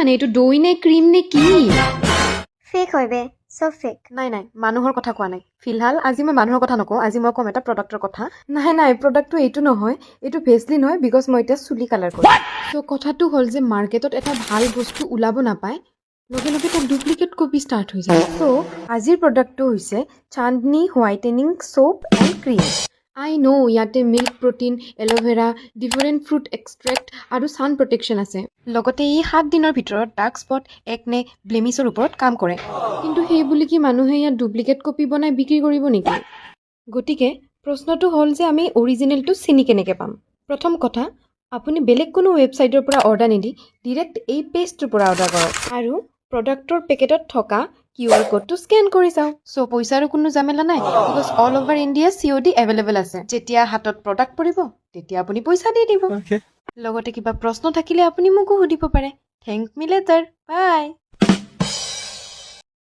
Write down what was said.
মানে এইটো দৈ নে ক্ৰীম নে কি ফেক হয় বে চব ফেক নাই নাই মানুহৰ কথা কোৱা নাই ফিলহাল আজি মই মানুহৰ কথা নকওঁ আজি মই ক'ম এটা প্ৰডাক্টৰ কথা নাই প্ৰডাক্টটো এইটো নহয় এইটো ভেচলিন হয় বিকজ মই এতিয়া চুলি কালাৰ কৰিম চ' কথাটো হ'ল যে মাৰ্কেটত এটা ভাল বস্তু ওলাব নাপায় লগে লগে তাত ডুপ্লিকেট কপি ষ্টাৰ্ট হৈ যায় চ' আজিৰ প্ৰডাক্টটো হৈছে চান্দনী হোৱাইটেনিং সোপ এণ্ড ক্ৰীম আই ন' ইয়াতে milk protein aloe vera different fruit extract আৰু ছান প্ৰটেকশ্যন আছে লগতে ই 7 দিনৰ ভিতৰত ডাৰ্ক স্পট একনে ব্লেমিছৰ ওপৰত কাম কৰে কিন্তু সেই বুলি কি মানুহে ইয়াত ডুপ্লিকেট কপি বনাই বিক্ৰী কৰিব নেকি গতিকে প্ৰশ্নটো হ'ল যে আমি অৰিজিনেলটো চিনি কেনেকৈ পাম প্ৰথম কথা আপুনি বেলেগ কোনো ৱেবছাইটৰ পৰা অৰ্ডাৰ নিদি ডিৰেক্ট এই পেজটোৰ পৰা অৰ্ডাৰ কৰক আৰু প্ৰডাক্টৰ পেকেটত থকা QR কোডটো স্কেন কৰি চাওক চ' পইচাৰো কোনো জামেলা নাই because all over India COD available আছে যেতিয়া হাতত প্ৰডাক্ট পৰিব তেতিয়া আপুনি পইচা দি দিব লগতে কিবা প্ৰশ্ন থাকিলে আপুনি মোকো সুধিব পাৰে থেংক মি লেটাৰ বাই